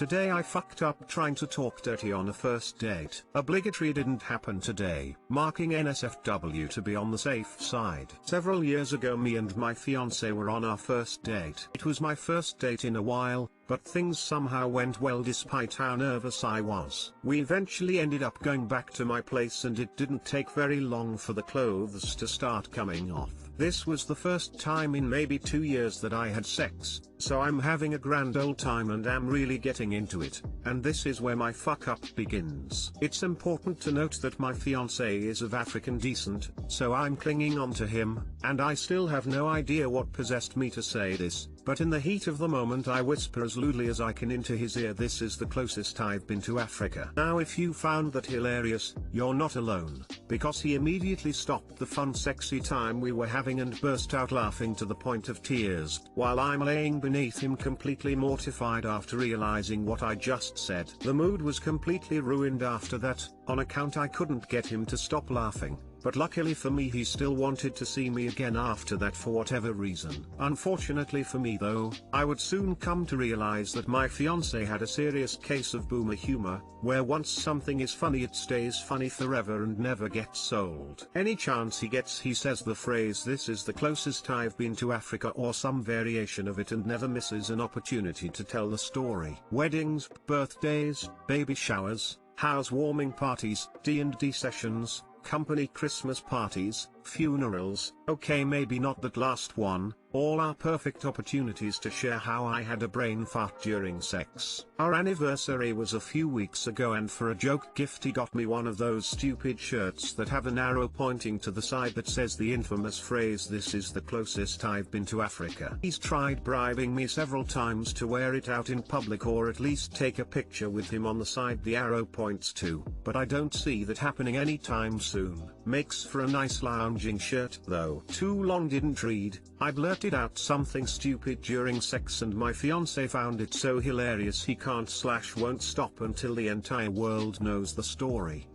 Today I fucked up trying to talk dirty on a first date. Obligatory didn't happen today, marking NSFW to be on the safe side. Several years ago me and my fiancé were on our first date. It was my first date in a while, but things somehow went well despite how nervous I was. We eventually ended up going back to my place and it didn't take very long for the clothes to start coming off. This was the first time in maybe 2 years that I had sex, so I'm having a grand old time and am really getting into it, and this is where my fuck up begins. It's important to note that my fiancé is of African descent, so I'm clinging on to him, and I still have no idea what possessed me to say this, but in the heat of the moment I whisper as loudly as I can into his ear, "This is the closest I've been to Africa." Now if you found that hilarious, you're not alone, because he immediately stopped the fun sexy time we were having and burst out laughing to the point of tears, while I'm laying beneath him completely mortified after realizing what I just said. The mood was completely ruined after that, on account I couldn't get him to stop laughing. But luckily for me he still wanted to see me again after that for whatever reason. Unfortunately for me though, I would soon come to realize that my fiancé had a serious case of boomer humor, where once something is funny it stays funny forever and never gets old. Any chance he gets he says the phrase "this is the closest I've been to Africa" or some variation of it and never misses an opportunity to tell the story. Weddings, birthdays, baby showers, housewarming parties, D&D sessions, company Christmas parties, funerals, okay maybe not that last one, all are perfect opportunities to share how I had a brain fart during sex. Our anniversary was a few weeks ago and for a joke gift he got me one of those stupid shirts that have an arrow pointing to the side that says the infamous phrase "this is the closest I've been to Africa." He's tried bribing me several times to wear it out in public or at least take a picture with him on the side the arrow points to, but I don't see that happening anytime soon. Makes for a nice lounging shirt though. Too long didn't read, I blurted out something stupid during sex and my fiancé found it so hilarious he can't/won't stop until the entire world knows the story.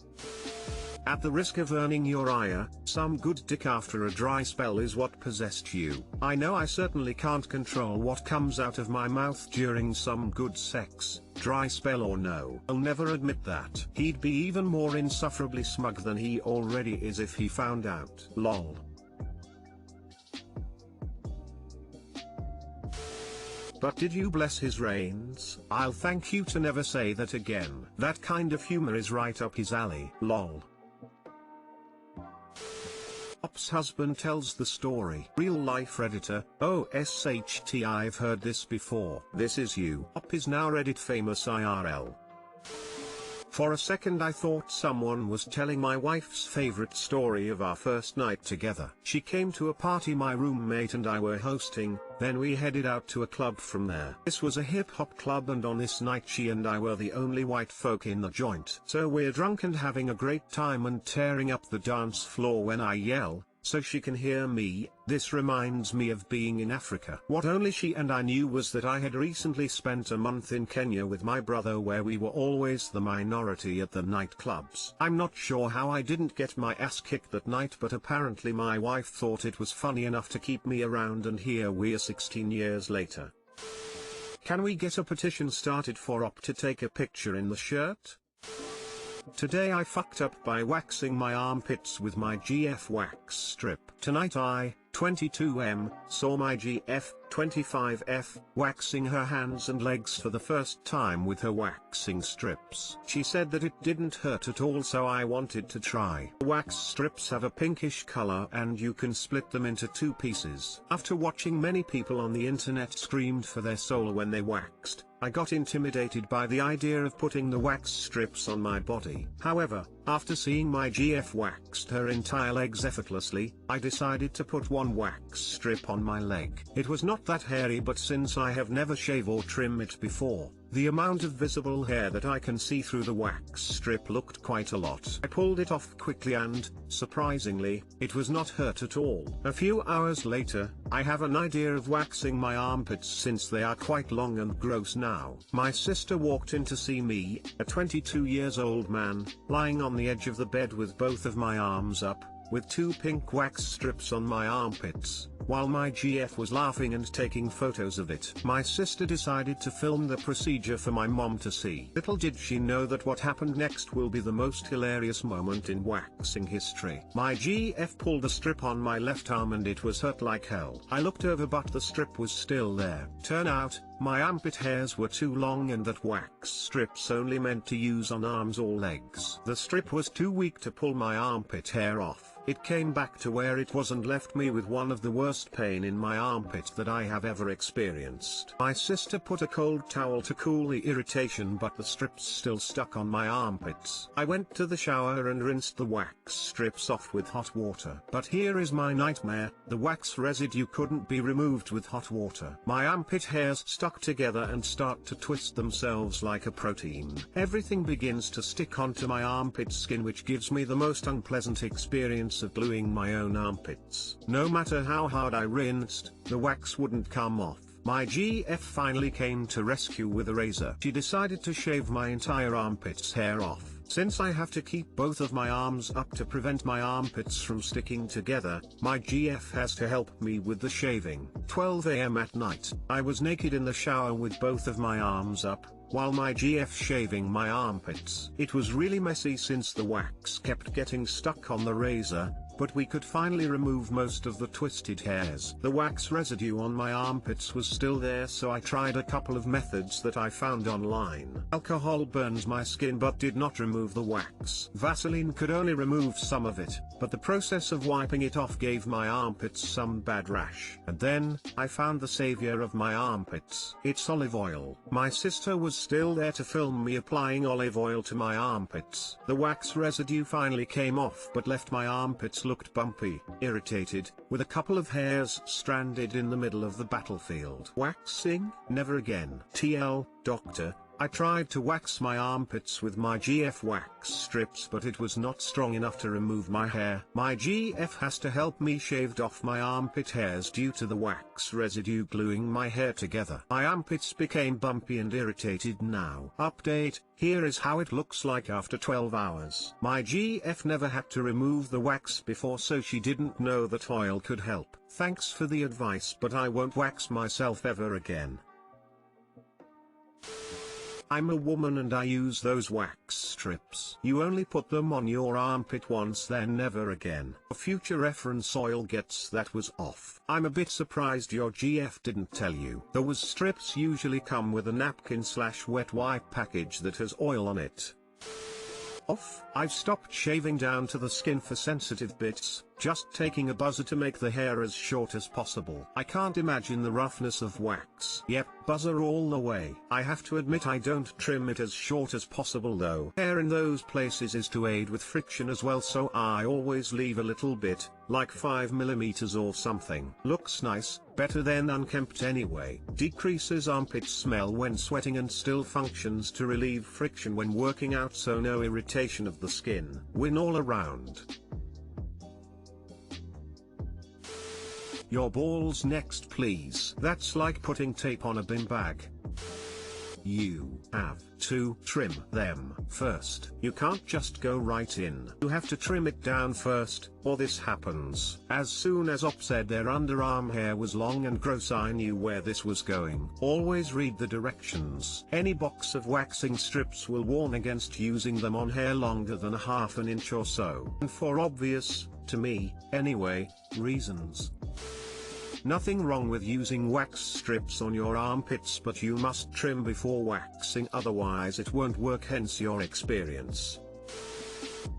At the risk of earning your ire, some good dick after a dry spell is what possessed you. I know I certainly can't control what comes out of my mouth during some good sex, dry spell or no. I'll never admit that. He'd be even more insufferably smug than he already is if he found out. Lol. But did you bless his reins? I'll thank you to never say that again. That kind of humor is right up his alley. Lol. Op's husband tells the story. Real life Redditor, OSHT I've heard this before. This is you. Op is now Reddit famous IRL. For a second I thought someone was telling my wife's favorite story of our first night together. She came to a party my roommate and I were hosting, then we headed out to a club from there. This was a hip-hop club and on this night she and I were the only white folk in the joint. So we're drunk and having a great time and tearing up the dance floor when I yell, so she can hear me, "This reminds me of being in Africa." What only she and I knew was that I had recently spent a month in Kenya with my brother where we were always the minority at the nightclubs. I'm not sure how I didn't get my ass kicked that night, but apparently my wife thought it was funny enough to keep me around, and here we are 16 years later. Can we get a petition started for Op to take a picture in the shirt? Today I fucked up by waxing my armpits with my GF wax strip. Tonight I, 22M, saw my GF, 25F, waxing her hands and legs for the first time with her waxing strips. She said that it didn't hurt at all, so I wanted to try. The wax strips have a pinkish color and you can split them into 2 pieces. After watching many people on the internet screamed for their soul when they waxed, I got intimidated by the idea of putting the wax strips on my body. However, after seeing my GF waxed her entire legs effortlessly, I decided to put one wax strip on my leg. It was not that hairy, but since I have never shave or trim it before, the amount of visible hair that I can see through the wax strip looked quite a lot. I pulled it off quickly and, surprisingly, it was not hurt at all. A few hours later, I have an idea of waxing my armpits since they are quite long and gross now. My sister walked in to see me, a 22 years old man, lying on the edge of the bed with both of my arms up, with 2 pink wax strips on my armpits. While my GF was laughing and taking photos of it, my sister decided to film the procedure for my mom to see. Little did she know that what happened next will be the most hilarious moment in waxing history. My GF pulled a strip on my left arm and it was hurt like hell. I looked over but the strip was still there. Turn out, my armpit hairs were too long and that wax strips only meant to use on arms or legs. The strip was too weak to pull my armpit hair off. It came back to where it was and left me with one of the worst pain in my armpit that I have ever experienced. My sister put a cold towel to cool the irritation but the strips still stuck on my armpits. I went to the shower and rinsed the wax strips off with hot water. But here is my nightmare, the wax residue couldn't be removed with hot water. My armpit hairs stuck together and start to twist themselves like a protein. Everything begins to stick onto my armpit skin, which gives me the most unpleasant experience of gluing my own armpits. No matter how hard I rinsed, the wax wouldn't come off. My GF finally came to rescue with a razor. She decided to shave my entire armpit's hair off. Since I have to keep both of my arms up to prevent my armpits from sticking together, my GF has to help me with the shaving. 12 AM at night, I was naked in the shower with both of my arms up, while my GF shaving my armpits. It was really messy since the wax kept getting stuck on the razor, but we could finally remove most of the twisted hairs. The wax residue on my armpits was still there, so I tried a couple of methods that I found online. Alcohol burns my skin but did not remove the wax. Vaseline could only remove some of it, but the process of wiping it off gave my armpits some bad rash. And then, I found the savior of my armpits. It's olive oil. My sister was still there to film me applying olive oil to my armpits. The wax residue finally came off but left my armpits looked bumpy, irritated, with a couple of hairs stranded in the middle of the battlefield. Waxing? Never again. TL, doctor. I tried to wax my armpits with my GF wax strips but it was not strong enough to remove my hair. My GF has to help me shaved off my armpit hairs due to the wax residue gluing my hair together. My armpits became bumpy and irritated now. Update, here is how it looks like after 12 hours. My GF never had to remove the wax before, so she didn't know that oil could help. Thanks for the advice, but I won't wax myself ever again. I'm a woman and I use those wax strips. You only put them on your armpit once, then never again. For future reference, oil gets that was off. I'm a bit surprised your GF didn't tell you. Those strips usually come with a napkin/wet wipe package that has oil on it. Off. I've stopped shaving down to the skin for sensitive bits, just taking a buzzer to make the hair as short as possible. I can't imagine the roughness of wax. Yep, buzzer all the way. I have to admit I don't trim it as short as possible though. Hair in those places is to aid with friction as well, so I always leave a little bit, like 5 mm or something. Looks nice, better than unkempt anyway. Decreases armpit smell when sweating and still functions to relieve friction when working out, so no irritation of the skin. Win all around. Your balls next please. That's like putting tape on a bin bag. You have to trim them first. You can't just go right in. You have to trim it down first, or this happens. As soon as Op said their underarm hair was long and gross, I knew where this was going. Always read the directions. Any box of waxing strips will warn against using them on hair longer than ½ an inch or so. And for obvious, to me, anyway, reasons. Nothing wrong with using wax strips on your armpits, but you must trim before waxing, otherwise it won't work, hence your experience.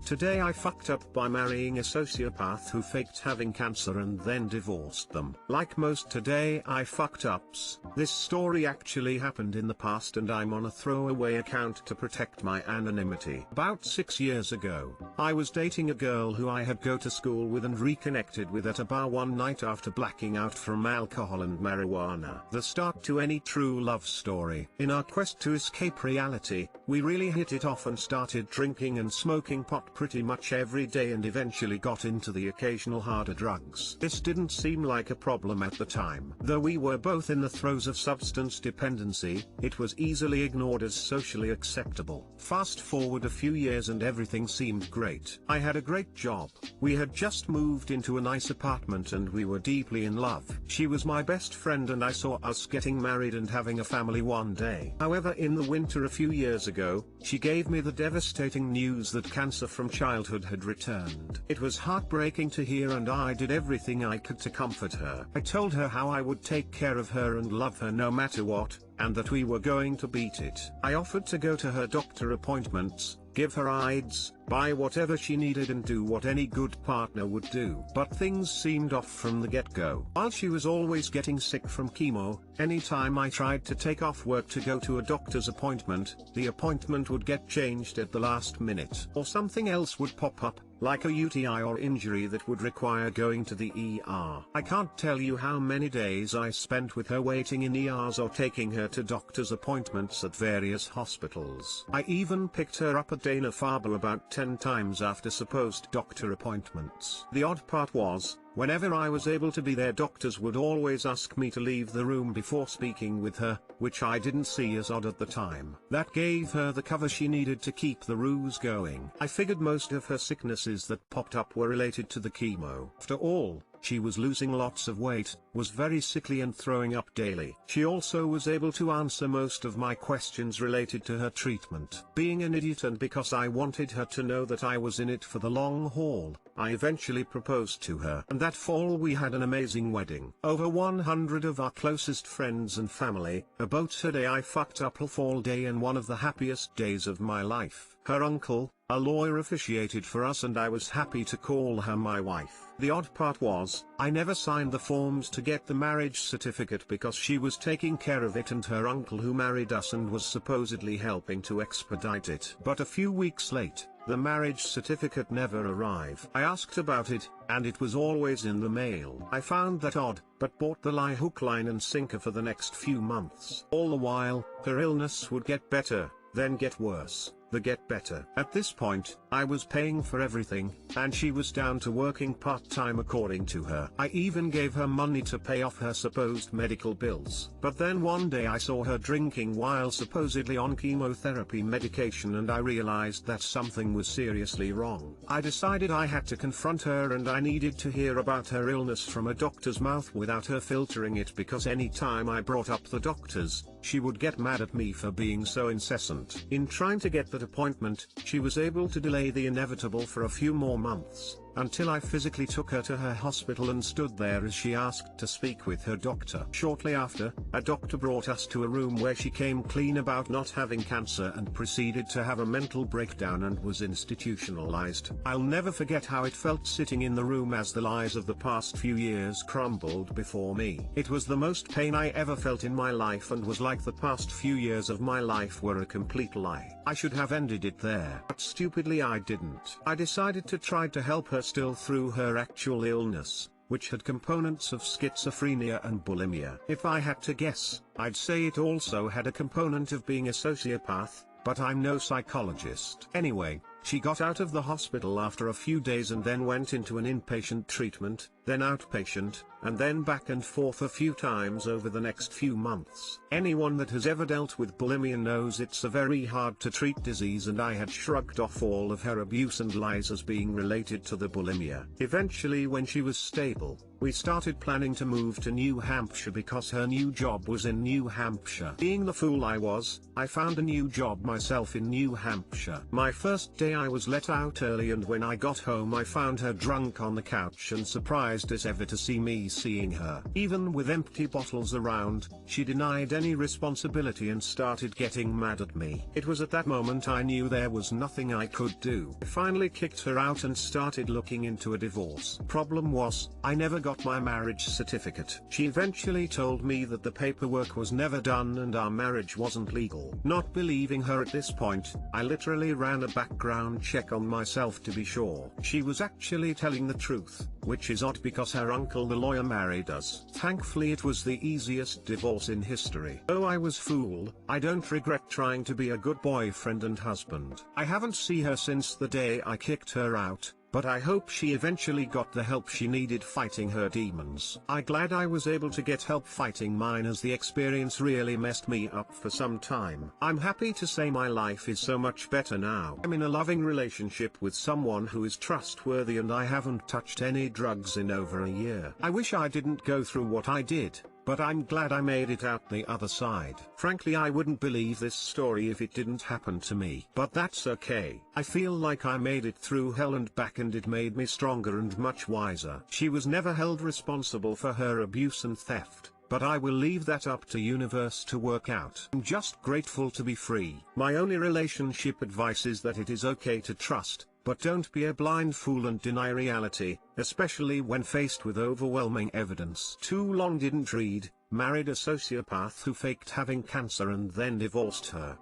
Today I fucked up by marrying a sociopath who faked having cancer and then divorced them. Like most today I fucked ups, this story actually happened in the past and I'm on a throwaway account to protect my anonymity. About 6 years ago, I was dating a girl who I had go to school with and reconnected with at a bar one night after blacking out from alcohol and marijuana. The start to any true love story. In our quest to escape reality, we really hit it off and started drinking and smoking pot pot pretty much every day and eventually got into the occasional harder drugs. This didn't seem like a problem at the time. Though we were both in the throes of substance dependency, it was easily ignored as socially acceptable. Fast forward a few years and everything seemed great. I had a great job. We had just moved into a nice apartment and we were deeply in love. She was my best friend and I saw us getting married and having a family one day. However, in the winter a few years ago, she gave me the devastating news that cancer from childhood had returned. It was heartbreaking to hear and I did everything I could to comfort her. I told her how I would take care of her and love her no matter what, and that we were going to beat it. I offered to go to her doctor appointments, give her aids, buy whatever she needed and do what any good partner would do. But things seemed off from the get-go. While she was always getting sick from chemo, anytime I tried to take off work to go to a doctor's appointment, the appointment would get changed at the last minute. Or something else would pop up, like a UTI or injury that would require going to the ER. I can't tell you how many days I spent with her waiting in ERs or taking her to doctor's appointments at various hospitals. I even picked her up at Dana-Farber about 10 times after supposed doctor appointments. The odd part was, whenever I was able to be there, doctors would always ask me to leave the room before speaking with her, which I didn't see as odd at the time. That gave her the cover she needed to keep the ruse going. I figured most of her sicknesses that popped up were related to the chemo. After all, she was losing lots of weight, was very sickly and throwing up daily. She also was able to answer most of my questions related to her treatment. Being an idiot and because I wanted her to know that I was in it for the long haul, I eventually proposed to her. And that fall we had an amazing wedding. Over 100 of our closest friends and family. About her day I fucked up a fall day and one of the happiest days of my life. Her uncle, a lawyer, officiated for us and I was happy to call her my wife. The odd part was, I never signed the forms to get the marriage certificate because she was taking care of it and her uncle who married us and was supposedly helping to expedite it. But a few weeks late, the marriage certificate never arrived. I asked about it, and it was always in the mail. I found that odd, but bought the lie hook, line and sinker for the next few months. All the while, her illness would get better, then get worse, then get better. At this point, I was paying for everything, and she was down to working part-time according to her. I even gave her money to pay off her supposed medical bills. But then one day I saw her drinking while supposedly on chemotherapy medication and I realized that something was seriously wrong. I decided I had to confront her and I needed to hear about her illness from a doctor's mouth without her filtering it, because any time I brought up the doctors, she would get mad at me for being so incessant. In trying to get that appointment, she was able to delay the inevitable for a few more months, until I physically took her to her hospital and stood there as she asked to speak with her doctor. Shortly after, a doctor brought us to a room where she came clean about not having cancer and proceeded to have a mental breakdown and was institutionalized. I'll never forget how it felt sitting in the room as the lies of the past few years crumbled before me. It was the most pain I ever felt in my life and was like the past few years of my life were a complete lie. I should have ended it there, but stupidly I didn't. I decided to try to help her still through her actual illness, which had components of schizophrenia and bulimia. If I had to guess, I'd say it also had a component of being a sociopath, but I'm no psychologist. Anyway, she got out of the hospital after a few days and then went into an inpatient treatment, then outpatient, and then back and forth a few times over the next few months. Anyone that has ever dealt with bulimia knows it's a very hard to treat disease, and I had shrugged off all of her abuse and lies as being related to the bulimia. Eventually, when she was stable, we started planning to move to New Hampshire because her new job was in New Hampshire. Being the fool I was, I found a new job myself in New Hampshire. My first day I was let out early, and when I got home I found her drunk on the couch and surprised as ever to see me seeing her. Even with empty bottles around, she denied any responsibility and started getting mad at me. It was at that moment I knew there was nothing I could do. I finally kicked her out and started looking into a divorce. Problem was, I never got my marriage certificate. She eventually told me that the paperwork was never done and our marriage wasn't legal. Not believing her at this point, I literally ran a background check on myself to be sure she was actually telling the truth. which is odd because her uncle the lawyer married us. Thankfully it was the easiest divorce in history. Oh, I was fooled. I don't regret trying to be a good boyfriend and husband. I haven't seen her since the day I kicked her out, but I hope she eventually got the help she needed fighting her demons. I'm glad I was able to get help fighting mine, as the experience really messed me up for some time. I'm happy to say my life is so much better now. I'm in a loving relationship with someone who is trustworthy, and I haven't touched any drugs in over a year. I wish I didn't go through what I did, but I'm glad I made it out the other side. Frankly, I wouldn't believe this story if it didn't happen to me. But that's okay. I feel like I made it through hell and back, and it made me stronger and much wiser. She was never held responsible for her abuse and theft, but I will leave that up to universe to work out. I'm just grateful to be free. My only relationship advice is that it is okay to trust, but don't be a blind fool and deny reality, especially when faced with overwhelming evidence. Too long didn't read, married a sociopath who faked having cancer and then divorced her.